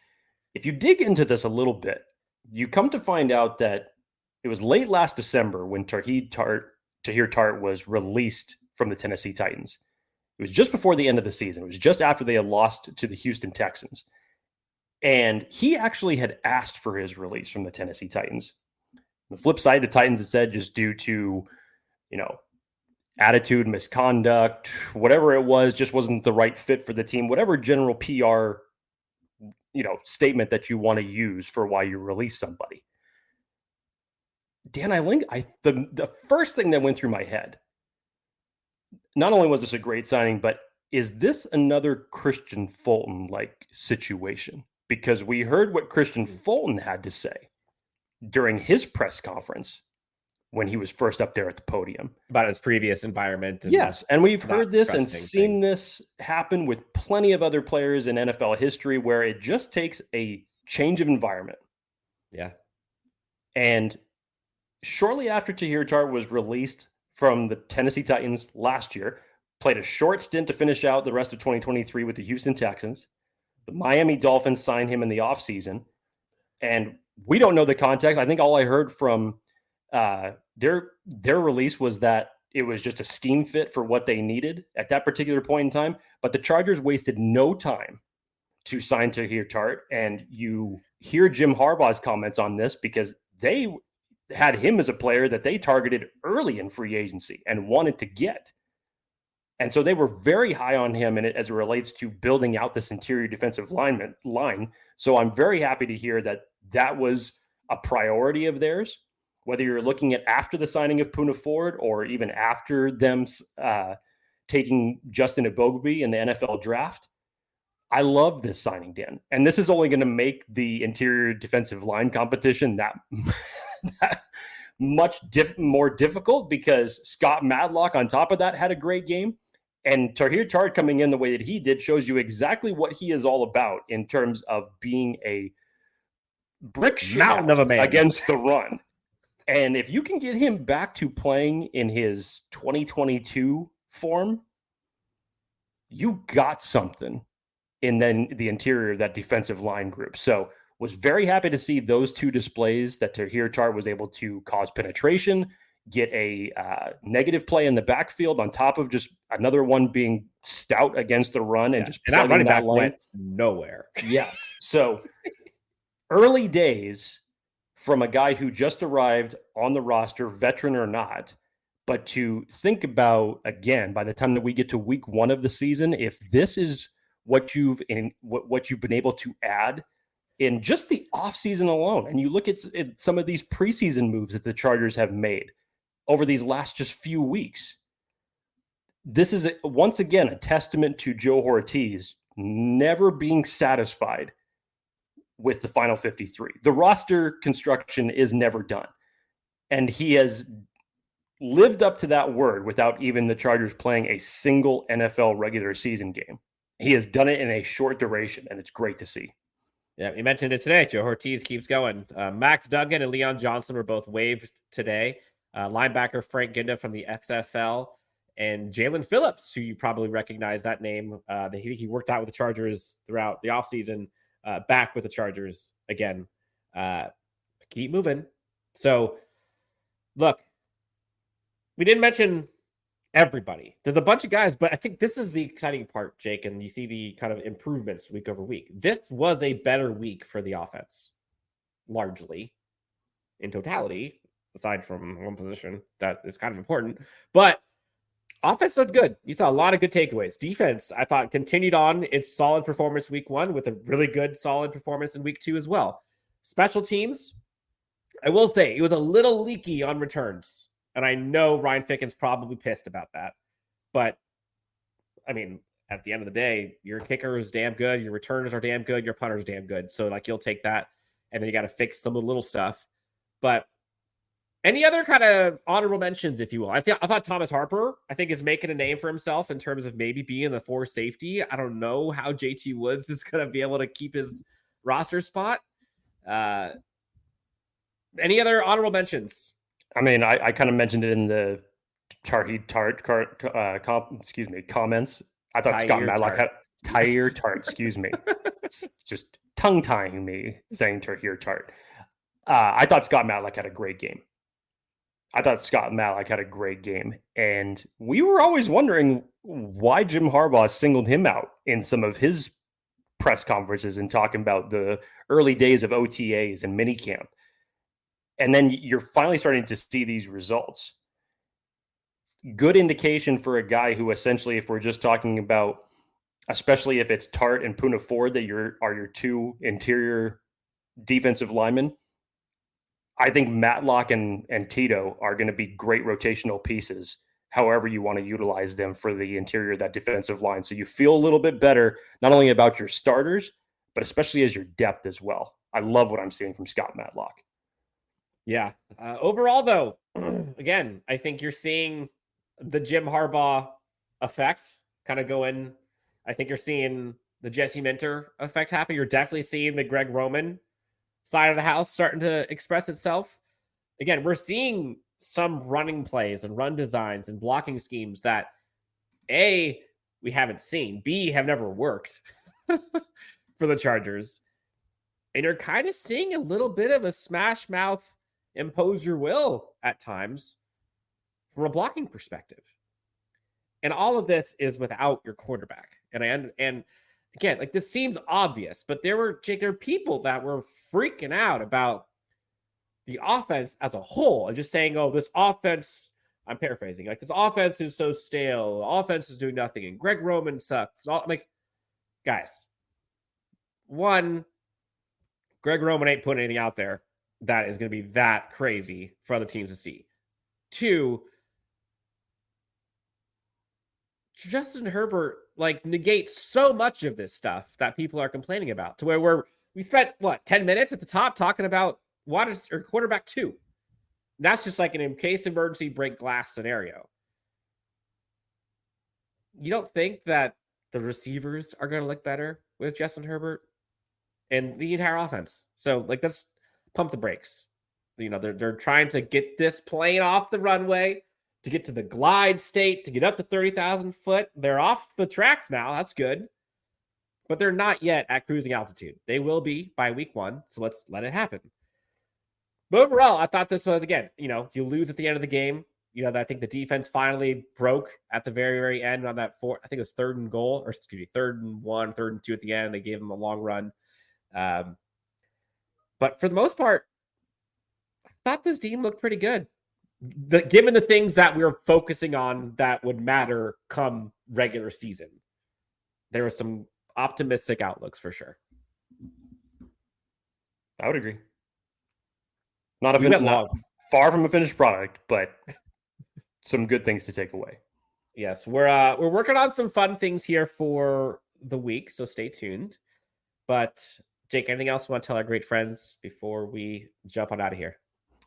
if you dig into this a little bit, you come to find out that it was late last December when Tarheeb Tart was released from the Tennessee Titans. It was just before the end of the season. It was just after they had lost to the Houston Texans. And he actually had asked for his release from the Tennessee Titans. On the flip side, the Titans had said, just due to, attitude, misconduct, whatever it was, just wasn't the right fit for the team, whatever general PR, statement that you want to use for why you release somebody. Dan, the first thing that went through my head, not only was this a great signing, but is this another Christian Fulton-like situation? Because we heard what Christian Fulton had to say during his press conference when he was first up there at the podium. About his previous environment. Yes, and we've heard this and seen this happen with plenty of other players in NFL history where it just takes a change of environment. Yeah. And shortly after Tyheer Tart was released from the Tennessee Titans last year, played a short stint to finish out the rest of 2023 with the Houston Texans. The Miami Dolphins signed him in the offseason. And we don't know the context. I think all I heard from their release was that it was just a scheme fit for what they needed at that particular point in time. But the Chargers wasted no time to sign Tyheer Tart. And you hear Jim Harbaugh's comments on this because they had him as a player that they targeted early in free agency and wanted to get. And so they were very high on him as it relates to building out this interior defensive line. So I'm very happy to hear that was a priority of theirs, whether you're looking at after the signing of Poona Ford or even after them taking Justin Ebogbe in the NFL draft. I love this signing, Dan. And this is only going to make the interior defensive line competition that much more difficult, because Scott Madlock on top of that had a great game. And Tyheer Tart coming in the way that he did shows you exactly what he is all about in terms of being a brick mountain of a man against the run. And if you can get him back to playing in his 2022 form, you got something in then the interior of that defensive line group. So Was very happy to see those two displays, that Tahir Tart was able to cause penetration, get a negative play in the backfield on top of just another one being stout against the run and just and that running back lane. went nowhere. Yes. So early days from a guy who just arrived on the roster, veteran or not, but to think about, again, by the time that we get to week 1 of the season, if this is what you've been able to add in just the offseason alone, and you look at some of these preseason moves that the Chargers have made over these last just few weeks, this is once again a testament to Joe Ortiz never being satisfied with the final 53. The roster construction is never done, and he has lived up to that word without even the Chargers playing a single NFL regular season game. He has done it in a short duration, and it's great to see. Yeah, we mentioned it today. Joe Ortiz keeps going. Max Duggan and Leon Johnson were both waived today. Linebacker Frank Ginda from the XFL, and Jalen Phillips, who you probably recognize that name. He worked out with the Chargers throughout the offseason, back with the Chargers again. Keep moving. So, look, we didn't mention everybody. There's a bunch of guys, but I think this is the exciting part, Jake, and you see the kind of improvements week over week. This was a better week for the offense, largely, in totality, aside from one position that is kind of important. But offense looked good. You saw a lot of good takeaways. Defense, I thought, continued on its solid performance week 1 with a really good, solid performance in week 2 as well. Special teams, I will say, it was a little leaky on returns. And I know Ryan Ficken's probably pissed about that. But, I mean, at the end of the day, your kicker is damn good. Your returners are damn good. Your punter's damn good. So, like, you'll take that. And then you got to fix some of the little stuff. But any other kind of honorable mentions, if you will? I thought Thomas Harper, I think, is making a name for himself in terms of maybe being the 4 safety. I don't know how JT Woods is going to be able to keep his roster spot. Any other honorable mentions? I mean, I kind of mentioned it in the Tarheeb comments. I thought Scott Matlock had Tahir Tart, excuse me. It's just tongue-tying me saying Tahir Tart. I thought Scott Matlock had a great game. And we were always wondering why Jim Harbaugh singled him out in some of his press conferences and talking about the early days of OTAs and minicamp. And then you're finally starting to see these results. Good indication for a guy who essentially, if we're just talking about, especially if it's Tart and Poona Ford that are your 2 interior defensive linemen, I think Matlock and Tito are going to be great rotational pieces, however you want to utilize them for the interior of that defensive line. So you feel a little bit better, not only about your starters, but especially as your depth as well. I love what I'm seeing from Scott Matlock. Yeah. Overall, though, again, I think you're seeing the Jim Harbaugh effect kind of go in. I think you're seeing the Jesse Minter effect happen. You're definitely seeing the Greg Roman side of the house starting to express itself. Again, we're seeing some running plays and run designs and blocking schemes that, A, we haven't seen, B, have never worked for the Chargers. And you're kind of seeing a little bit of a smash mouth, impose your will at times from a blocking perspective. And all of this is without your quarterback. And again, like, this seems obvious, but there were people that were freaking out about the offense as a whole and just saying, oh, this offense, I'm paraphrasing, like, this offense is so stale. The offense is doing nothing. And Greg Roman sucks. I'm like, guys, one, Greg Roman ain't putting anything out there that is going to be that crazy for other teams to see. 2, Justin Herbert, like, negates so much of this stuff that people are complaining about, to where we spent 10 minutes at the top talking about quarterback 2. That's just like an in case emergency break glass scenario. You don't think that the receivers are going to look better with Justin Herbert and the entire offense? So, like, let's pump the brakes. You know, they're trying to get this plane off the runway, to get to the glide state, to get up to 30,000 foot. They're off the tracks now. That's good. but they're not yet at cruising altitude. They will be by week 1, so let's let it happen. But overall, I thought this was, again, you lose at the end of the game. I think the defense finally broke at the very, very end on that I think it was 3rd and goal, or excuse me, 3rd and 1, 3rd and 2 at the end. They gave them a long run. But for the most part, I thought this team looked pretty good. Given the things that we were focusing on that would matter come regular season, there were some optimistic outlooks for sure. I would agree. Not far from a finished product, but some good things to take away. Yes, we're working on some fun things here for the week, so stay tuned. But Jake, anything else you want to tell our great friends before we jump on out of here?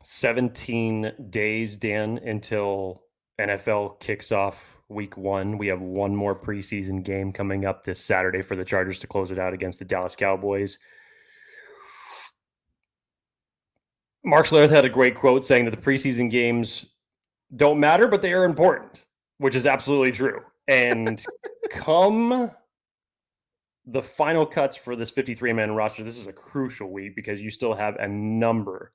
17 days, Dan, until NFL kicks off week 1. We have one more preseason game coming up this Saturday for the Chargers to close it out against the Dallas Cowboys. Mark Schlereth had a great quote saying that the preseason games don't matter, but they are important, which is absolutely true. And come the final cuts for this 53-man roster, this is a crucial week because you still have a number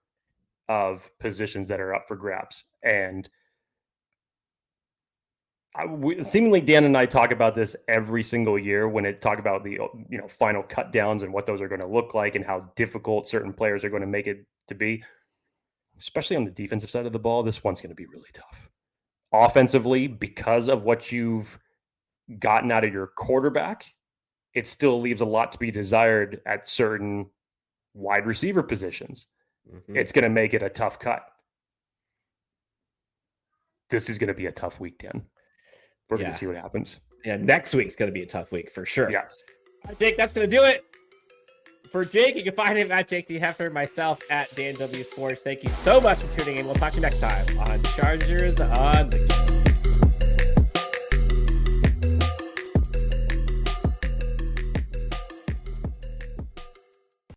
of positions that are up for grabs. And seemingly Dan and I talk about this every single year when it talk about the final cut downs and what those are going to look like and how difficult certain players are going to make it to be. Especially on the defensive side of the ball, this one's going to be really tough. Offensively, because of what you've gotten out of your quarterback, it still leaves a lot to be desired at certain wide receiver positions. Mm-hmm. It's going to make it a tough cut. This is going to be a tough week, Dan. We're going to see what happens. Yeah, next week's going to be a tough week for sure. Yes. Jake, that's going to do it. For Jake, you can find him at Jake T. Hefner, myself at Dan W Sports. Thank you so much for tuning in. We'll talk to you next time on Chargers on the Game.